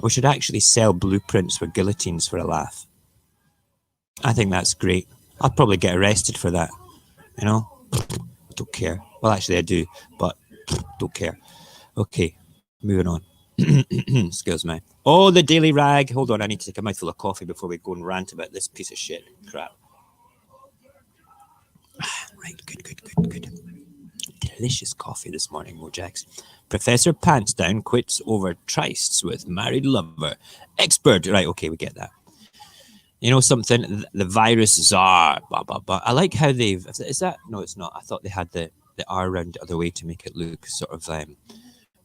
We should actually sell blueprints for guillotines for a laugh. I think that's great. I'll probably get arrested for that. You know, I don't care. Well, actually, I do, but don't care. Okay, moving on. Excuse me. Oh, the Daily Rag. Hold on, I need to take a mouthful of coffee before we go and rant about this piece of shit crap. Right, good. Delicious coffee this morning, Mojax. Professor Pantsdown quits over trysts with married lover. Expert. Right, okay, we get that. You know something? The virus czar. Blah, blah, blah. I like how they've... Is that... No, it's not. I thought they had the R round the other way to make it look sort of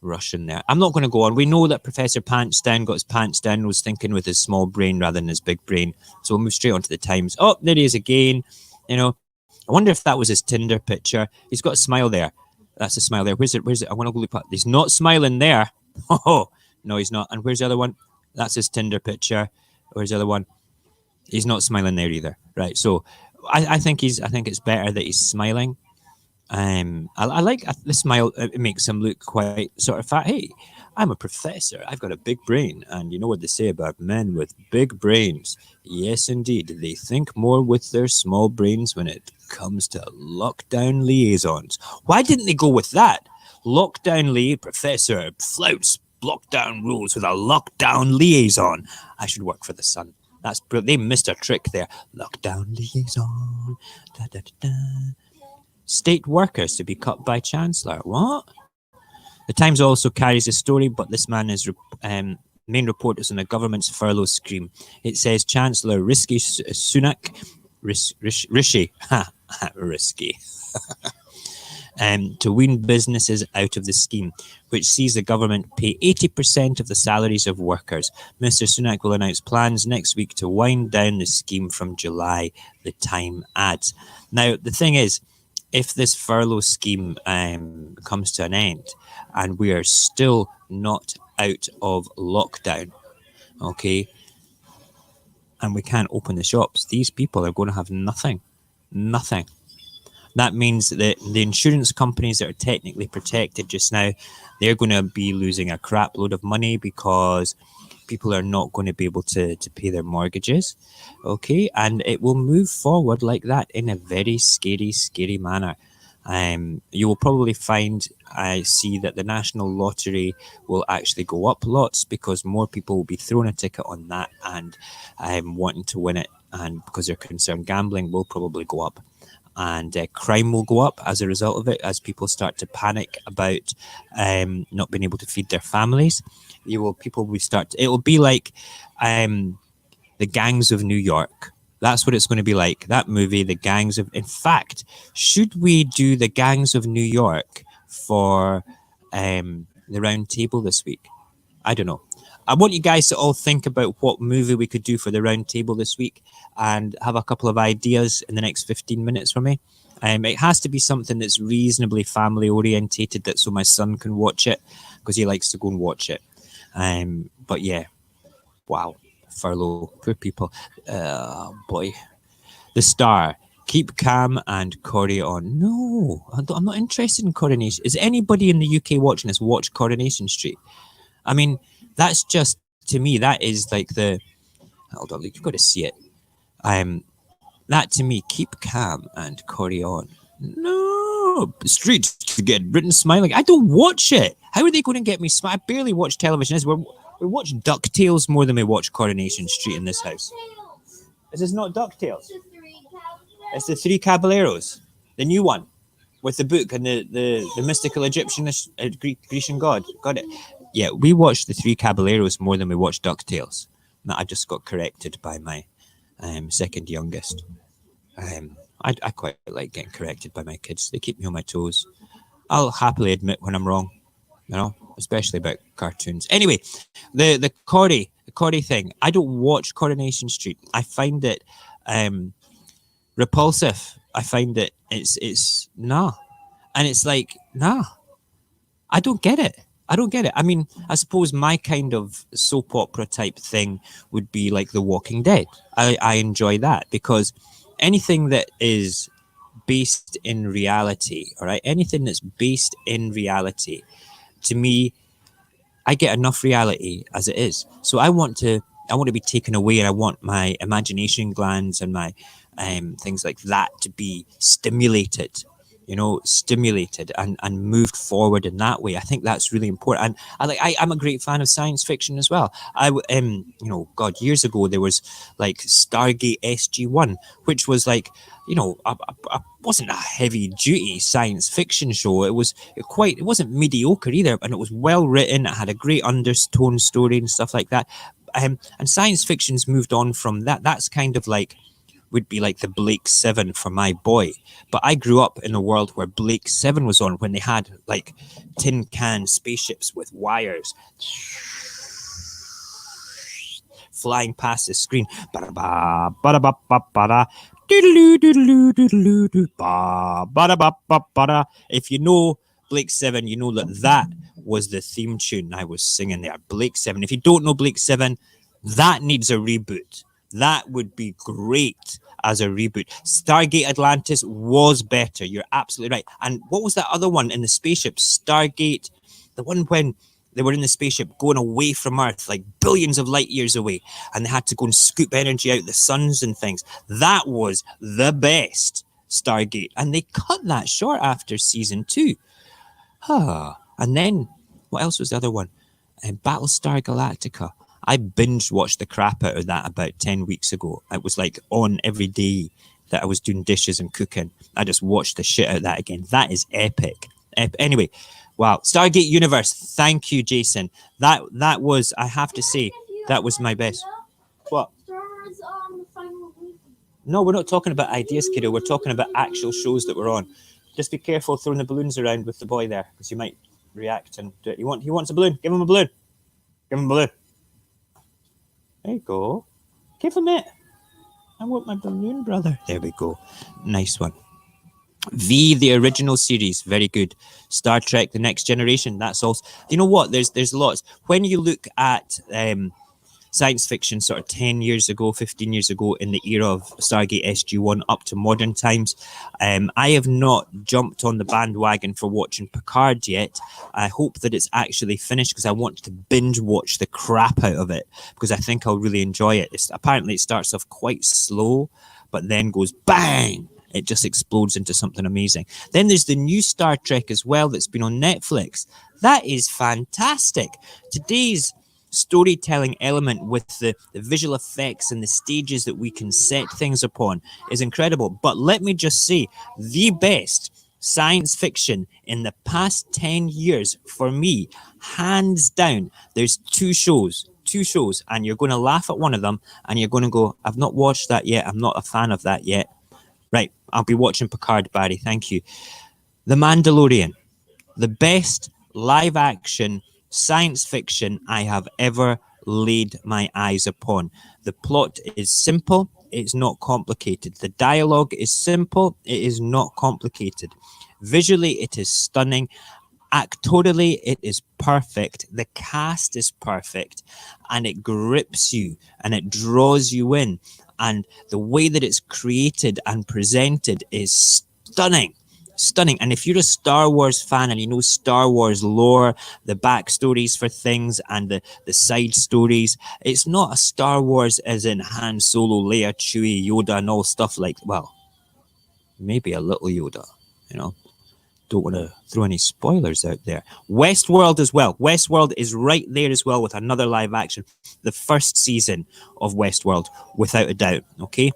Russian there. I'm not going to go on. We know that Professor Pantsdown got his pants down, was thinking with his small brain rather than his big brain. So we'll move straight on to the Times. Oh, there he is again. You know, I wonder if that was his Tinder picture. He's got a smile there. That's a smile there. Where's it? I want to go look at. He's not smiling there. Oh, no, he's not. And where's the other one? That's his Tinder picture. Where's the other one? He's not smiling there either. Right. So I think it's better that he's smiling. I like the smile. It makes him look quite sort of fat. Hey, I'm a professor. I've got a big brain. And you know what they say about men with big brains? Yes, indeed. They think more with their small brains when it comes to lockdown liaisons. Why didn't they go with that? Lockdown professor flouts lockdown rules with a lockdown liaison. I should work for the Sun. That's brilliant. They missed a trick there. Lockdown liaison. Da, da, da, da. State workers to be cut by Chancellor. What? The Times also carries a story, but this man is main report is on the government's furlough scheme. It says Chancellor Risky Sunak Rishi Risky to wean businesses out of the scheme, which sees the government pay 80% of the salaries of workers. Mr. Sunak will announce plans next week to wind down the scheme from July, the Time adds. Now, the thing is, if this furlough scheme comes to an end and we are still not out of lockdown, okay, and we can't open the shops, these people are going to have nothing. That means that the insurance companies that are technically protected just now, they're going to be losing a crap load of money because people are not going to be able to pay their mortgages, okay? And it will move forward like that in a very scary manner. You will probably see that the National Lottery will actually go up lots because more people will be throwing a ticket on that and wanting to win it, and because they're concerned, gambling will probably go up. And crime will go up as a result of it, as people start to panic about not being able to feed their families. It will be like the Gangs of New York. That's what it's going to be like. That movie, The Gangs of... In fact, should we do The Gangs of New York for the round table this week? I don't know. I want you guys to all think about what movie we could do for the round table this week and have a couple of ideas in the next 15 minutes for me. It has to be something that's reasonably family orientated, so my son can watch it because he likes to go and watch it. But yeah, wow, furlough, poor people. Boy, The Star. Keep calm and carry on. No, I'm not interested in Coronation. Is anybody in the UK watching this watch Coronation Street? I mean, that's just, to me, that is like the... Hold on, you've got to see it. That to me, keep calm and carry on. No, Streets to get Britain smiling. I don't watch it. How are they going to get me smiling? I barely watch television. We watch DuckTales more than we watch Coronation Street in this house. This is not DuckTales. It's the Three Caballeros, the new one with the book and the mystical Egyptian Grecian god. Got it. Yeah, we watch the Three Caballeros more than we watch DuckTales. Now, I just got corrected by my second youngest. I quite like getting corrected by my kids. They keep me on my toes. I'll happily admit when I'm wrong, you know, especially about cartoons. Anyway, the Corrie thing. I don't watch Coronation Street. I find it repulsive. I find it it's nah. And it's like, nah. I don't get it. I mean, I suppose my kind of soap opera type thing would be like The Walking Dead. I enjoy that because anything that is based in reality, all right, anything that's based in reality, to me, I get enough reality as it is. So I want to be taken away, and I want my imagination glands and my things like that to be stimulated, stimulated and moved forward in that way. I think that's really important. And I'm a great fan of science fiction as well. God, years ago there was like Stargate SG-1, which was like, wasn't a heavy duty science fiction show. It wasn't mediocre either, and it was well written. It had a great undertone story and stuff like that. And science fiction's moved on from that. That's kind of like, would be like the Blake 7 for my boy. But I grew up in a world where Blake 7 was on, when they had like tin can spaceships with wires flying past the screen. Ba-da-ba, ba-da-ba-ba-ba-da. If you know Blake 7, you know that was the theme tune I was singing there. Blake 7. If you don't know Blake 7, that needs a reboot. That would be great as a reboot. Stargate Atlantis was better. You're absolutely right. And what was that other one in the spaceship? Stargate, the one when they were in the spaceship going away from Earth, like billions of light years away, and they had to go and scoop energy out the suns and things. That was the best Stargate. And they cut that short after season 2. And then, what else was the other one? Battlestar Galactica. I binge watched the crap out of that about 10 weeks ago. It was like on every day that I was doing dishes and cooking. I just watched the shit out of that again. That is epic. Anyway, wow. Stargate Universe. Thank you, Jason. That was, I have to say, that was my best. What? No, we're not talking about ideas, kiddo. We're talking about actual shows that we're on. Just be careful throwing the balloons around with the boy there, because you might react and do it. He wants a balloon. Give him a balloon. Give him a balloon. There you go. Give him it. I want my balloon, brother. There we go. Nice one. The original series, very good. Star Trek: The Next Generation. That's also. You know what? There's lots. When you look at science fiction, sort of 10 years ago, 15 years ago, in the era of Stargate SG-1 up to modern times, I have not jumped on the bandwagon for watching Picard yet. I hope that it's actually finished, because I want to binge watch the crap out of it, because I think I'll really enjoy it. Apparently it starts off quite slow, but then goes bang. It just explodes into something amazing. Then there's the new Star Trek as well that's been on Netflix. That is fantastic. Today's storytelling element with the visual effects and the stages that we can set things upon is incredible. But let me just say, the best science fiction in the past 10 years for me, hands down, there's two shows, and you're going to laugh at one of them and you're going to go, I've not watched that yet. I'm not a fan of that yet. Right, I'll be watching Picard, Barry. Thank you. The Mandalorian, the best live action science fiction I have ever laid my eyes upon. The plot is simple. It's not complicated. The dialogue is simple. It is not complicated. Visually, it is stunning. Actorally, it is perfect. The cast is perfect, and it grips you and it draws you in. And the way that it's created and presented is stunning. And if you're a Star Wars fan and you know Star Wars lore, the backstories for things and the side stories, it's not a Star Wars as in Han Solo, Leia, Chewie, Yoda, and all stuff like, well, maybe a little Yoda, Don't want to throw any spoilers out there. Westworld as well. Westworld is right there as well with another live action. The first season of Westworld, without a doubt. Okay,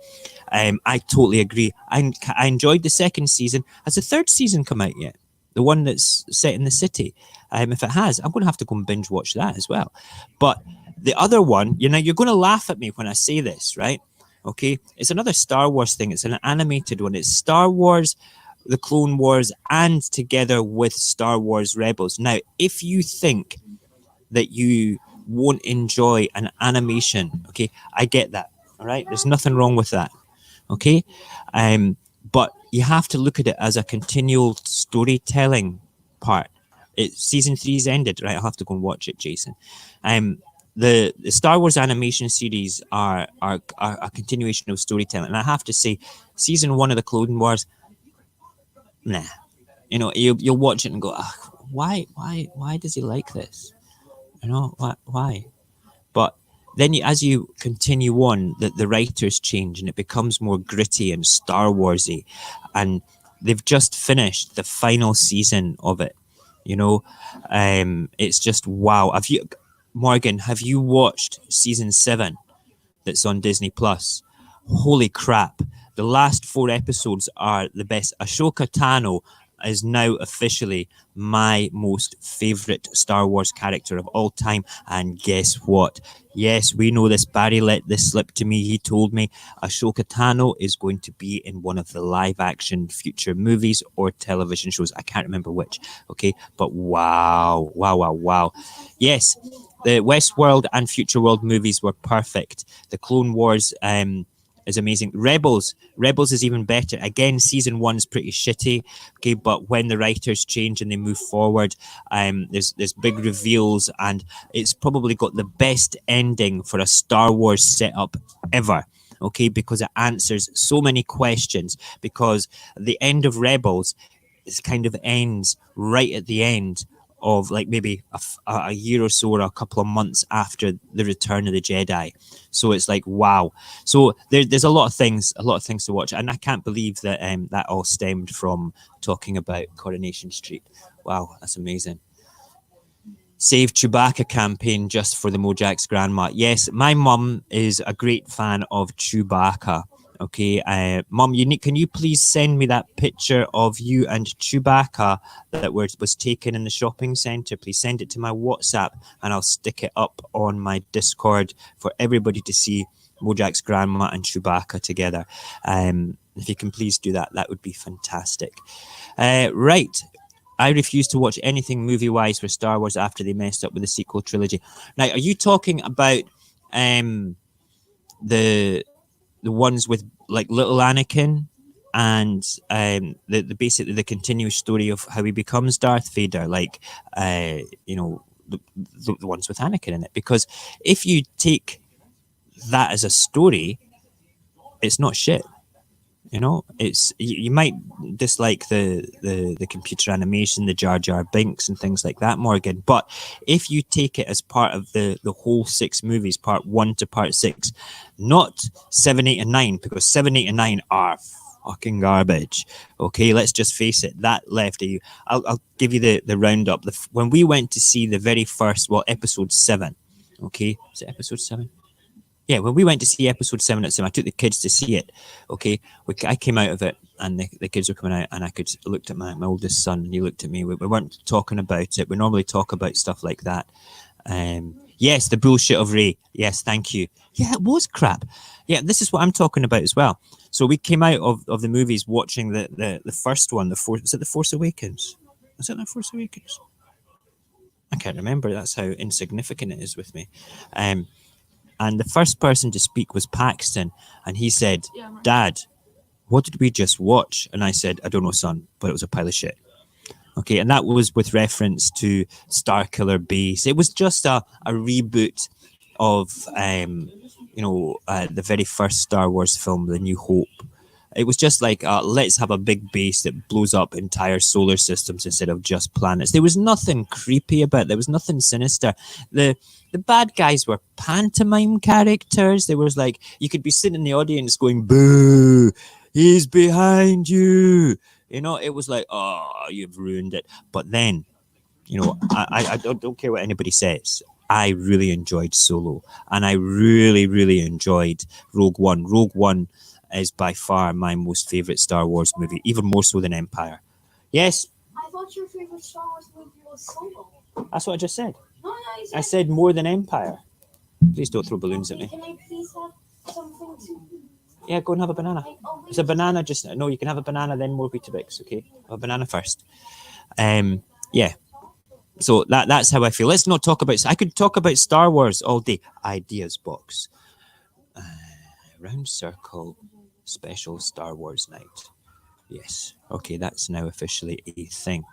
I totally agree. I enjoyed the second season. Has the third season come out yet? The one that's set in the city. If it has, I'm going to have to go and binge watch that as well. But the other one, you're going to laugh at me when I say this, right? Okay, it's another Star Wars thing. It's an animated one. It's Star Wars, The Clone Wars, and together with Star Wars Rebels. Now, if you think that you won't enjoy an animation, okay, I get that. All right, there's nothing wrong with that. Okay, but you have to look at it as a continual storytelling part. Season 3's ended, right? I'll have to go and watch it, Jason. The Star Wars animation series are a continuation of storytelling, and I have to say, season 1 of the Clone Wars, nah, you'll watch it and go, why does he like this? You know why? But then, as you continue on, the writers change and it becomes more gritty and Star Warsy, and they've just finished the final season of it. You know, it's just wow. Morgan? Have you watched season 7 that's on Disney Plus? Holy crap! The last 4 episodes are the best. Ashoka Tano is now officially my most favorite Star Wars character of all time. And guess what? Yes, we know this. Barry let this slip to me. He told me Ashoka Tano is going to be in one of the live action future movies or television shows. I can't remember which. Okay. But wow. Yes, the Westworld and Future World movies were perfect. The Clone Wars, is amazing. Rebels is even better. Again, season 1's pretty shitty. Okay, but when the writers change and they move forward, there's big reveals, and it's probably got the best ending for a Star Wars setup ever. Okay, because it answers so many questions. Because the end of Rebels is kind of ends right at the end of like maybe a year or so or a couple of months after the Return of the Jedi. So it's like, wow. So there's a lot of things to watch. And I can't believe that that all stemmed from talking about Coronation Street. Wow, that's amazing. Save Chewbacca campaign just for the Mojax grandma. Yes, my mum is a great fan of Chewbacca. Okay, Mum, can you please send me that picture of you and Chewbacca that was taken in the shopping centre? Please send it to my WhatsApp and I'll stick it up on my Discord for everybody to see Mojax grandma and Chewbacca together. If you can please do that, that would be fantastic. Right. I refuse to watch anything movie-wise for Star Wars after they messed up with the sequel trilogy. Now, are you talking about the ones with like little Anakin and the basically the continuous story of how he becomes Darth Vader, like you know, the ones with Anakin in it? Because if you take that as a story, it's not shit. You know, it's you might dislike the computer animation, the Jar Jar Binks and things like that, Morgan. But if you take it as part of the whole 6 movies, part 1 to part 6, not 7, 8, and 9, because 7, 8, and 9 are fucking garbage. Okay, let's just face it. That left you. I'll give you the roundup. When we went to see the very first, episode 7. Okay, is it episode 7? Yeah, when we went to see episode 7 at cinema, I took the kids to see it. Okay, I came out of it, and the kids were coming out, and I looked at my oldest son, and he looked at me. We weren't talking about it. We normally talk about stuff like that. Yes, the bullshit of Ray. Yes, thank you. Yeah, it was crap. Yeah, this is what I'm talking about as well. So we came out of the movies watching the first one. Was it The Force Awakens? Was it The Force Awakens? I can't remember. That's how insignificant it is with me. And the first person to speak was Paxton, and he said, "Dad, what did we just watch?" And I said, "I don't know, son, but it was a pile of shit." Okay, and that was with reference to Starkiller Base. It was just a reboot of the very first Star Wars film, The New Hope. It was just like, let's have a big base that blows up entire solar systems instead of just planets. There was nothing creepy about it. There was nothing sinister. The bad guys were pantomime characters. There was like, you could be sitting in the audience going, "Boo, he's behind you." You know, it was like, oh, you've ruined it. But then, you know, I don't care what anybody says. I really enjoyed Solo, and I really, really enjoyed Rogue One. Rogue One is by far my most favorite Star Wars movie, even more so than Empire. Yes? I thought your favorite Star Wars movie was Solo. That's what I just said. No, you said... I said more than Empire. Please don't throw balloons at me. Can I please have something to... Yeah, go and have a banana. It's a banana, just... No, you can have a banana, then more Weetabix, okay? Have a banana first. Yeah. So that's how I feel. Let's not talk about... I could talk about Star Wars all day. Ideas box. Round circle... special Star Wars night. Yes. Okay, that's now officially a thing.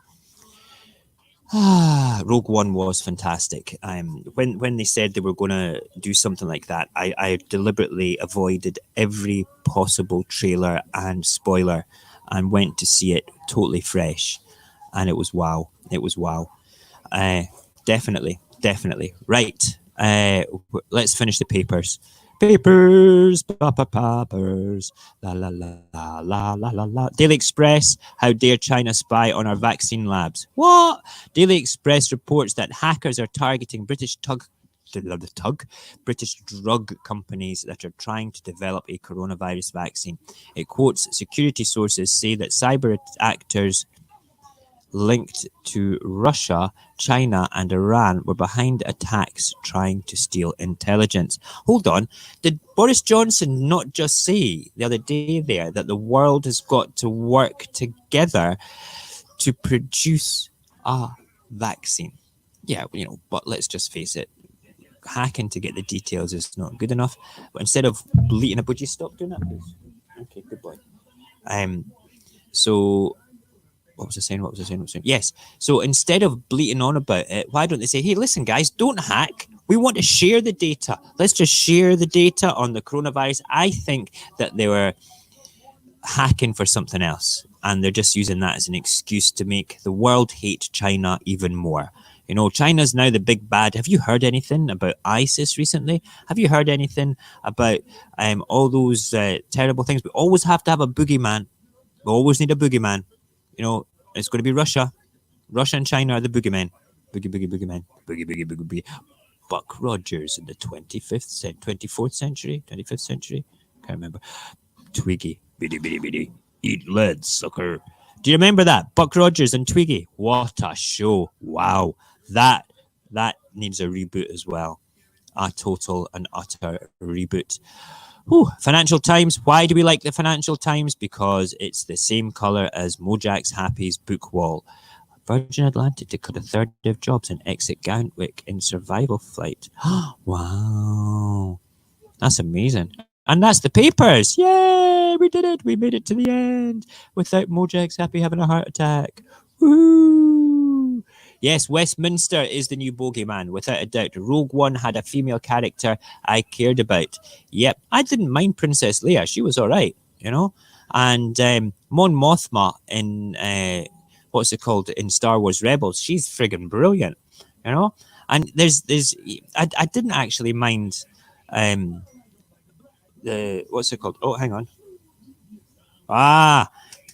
Rogue One was fantastic. When they said they were going to do something like that, I deliberately avoided every possible trailer and spoiler and went to see it totally fresh. And it was wow. It was wow. Definitely. definitely. Right. Let's finish the papers. Papers, papers, la la la la la la la la. Daily Express, how dare China spy on our vaccine labs? What? Daily Express reports that hackers are targeting British British drug companies that are trying to develop a coronavirus vaccine. It quotes security sources say that cyber actors linked to Russia, China, and Iran were behind attacks trying to steal intelligence. Hold on. Did Boris Johnson not just say the other day there that the world has got to work together to produce a vaccine? Yeah, but let's just face it. Hacking to get the details is not good enough. But instead of bleating about, would you stop doing that, please? Okay, good boy. So what was I saying? Yes. So instead of bleating on about it, why don't they say, hey, listen, guys, don't hack. We want to share the data. Let's just share the data on the coronavirus. I think that they were hacking for something else, and they're just using that as an excuse to make the world hate China even more. China's now the big bad. Have you heard anything about ISIS recently? Have you heard anything about all those terrible things? We always have to have a boogeyman. We always need a boogeyman. It's going to be Russia. Russia and China are the boogeymen. Boogeyman. Boogie. Buck Rogers in the 24th century? Can't remember. Twiggy. Biddy. Eat lead, sucker. Do you remember that? Buck Rogers and Twiggy. What a show. Wow. That needs a reboot as well. A total and utter reboot. Financial Times. Why do we like the Financial Times? Because it's the same colour as Mojax Happy's book wall. Virgin Atlantic to cut a third of jobs and exit Gatwick in survival flight. Wow. That's amazing. And that's the papers. Yay! We did it. We made it to the end without Mojax Happy having a heart attack. Woo! Yes, Westminster is the new bogeyman, without a doubt. Rogue One had a female character I cared about. Yep, I didn't mind Princess Leia. She was all right, And Mon Mothma in, what's it called, in Star Wars Rebels, she's friggin' brilliant, And I didn't actually mind what's it called? Oh, hang on.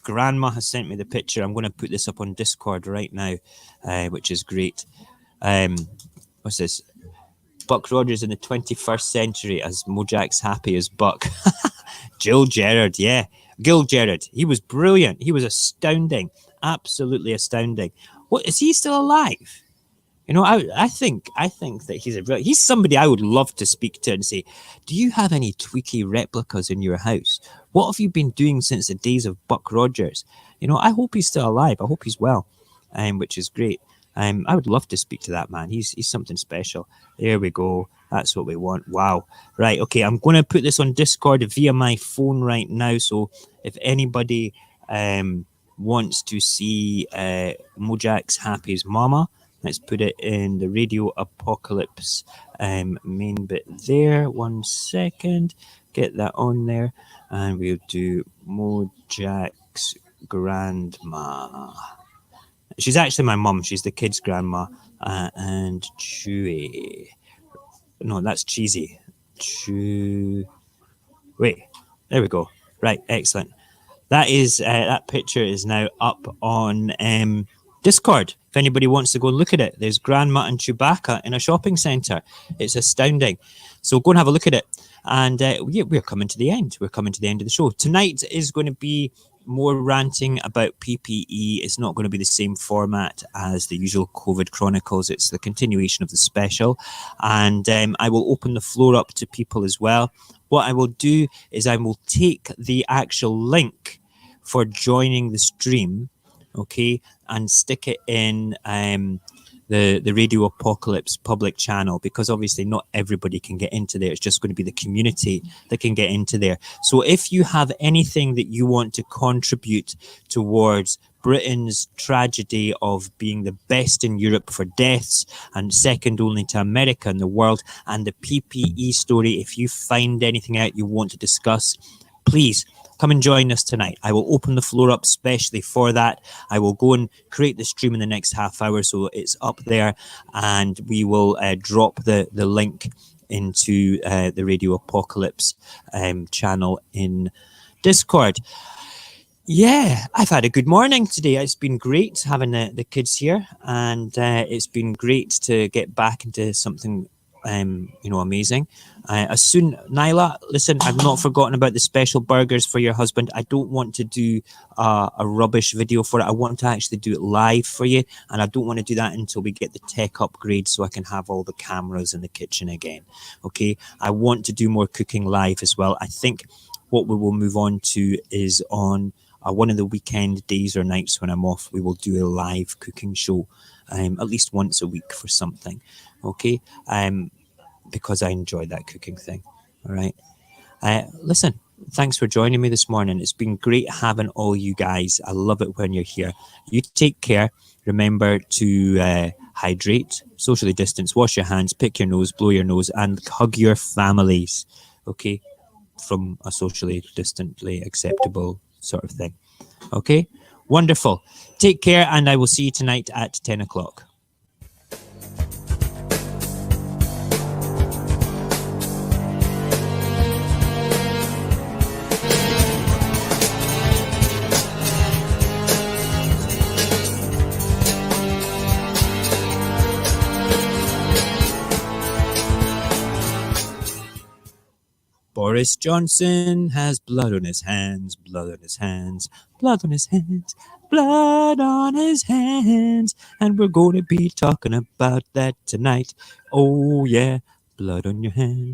Grandma has sent me the picture. I'm going to put this up on Discord right now, which is great. What's this? Buck Rogers in the 21st century as Mojax Happy as Buck. Gil Gerard. He was brilliant. He was astounding. Absolutely astounding. What, is he still alive? I think that he's somebody I would love to speak to and say, do you have any Tweaky replicas in your house? What have you been doing since the days of Buck Rogers? I hope he's still alive. I hope he's well, which is great. I would love to speak to that man. He's something special. There we go. That's what we want. Wow. Right. Okay. I'm going to put this on Discord via my phone right now. So if anybody wants to see Mojax Happy's mama, let's put it in the Radio Apocalypse main bit there. 1 second. Get that on there. And we'll do Mojax Grandma. She's actually my mum. She's the kids' grandma. And Chewy. No, that's Cheesy. Wait. There we go. Right. Excellent. That is that picture is now up on Discord. If anybody wants to go and look at it, there's Grandma and Chewbacca in a shopping centre. It's astounding. So go and have a look at it. And we're coming to the end. We're coming to the end of the show. Tonight is going to be more ranting about PPE. It's not going to be the same format as the usual COVID Chronicles. It's the continuation of the special. And I will open the floor up to people as well. What I will do is I will take the actual link for joining the stream, okay, and stick it in the Radio Apocalypse public channel, because obviously not everybody can get into there. It's just going to be the community that can get into there. So if you have anything that you want to contribute towards Britain's tragedy of being the best in Europe for deaths and second only to America in the world, and the PPE story, if you find anything out you want to discuss, please come and join us tonight. I will open the floor up specially for that. I will go and create the stream in the next half hour, so it's up there, and we will drop the link into the Radio Apocalypse channel in Discord. Yeah, I've had a good morning today. It's been great having the kids here, and it's been great to get back into something amazing. As soon, Nyla, listen, I've not forgotten about the special burgers for your husband. I don't want to do a rubbish video for it. I want to actually do it live for you, and I don't want to do that until we get the tech upgrade so I can have all the cameras in the kitchen again. Okay, I want to do more cooking live as well. I think what we will move on to is on one of the weekend days or nights when I'm off, we will do a live cooking show at least once a week for something. Okay, because I enjoy that cooking thing. All right. Listen, thanks for joining me this morning. It's been great having all you guys. I love it when you're here. You take care. Remember to hydrate, socially distance, wash your hands, pick your nose, blow your nose, and hug your families. Okay, from a socially distantly acceptable sort of thing. Okay, wonderful. Take care, and I will see you tonight at 10 o'clock. Boris Johnson has blood on his hands, blood on his hands, blood on his hands, blood on his hands. And we're going to be talking about that tonight. Oh, yeah, blood on your hands.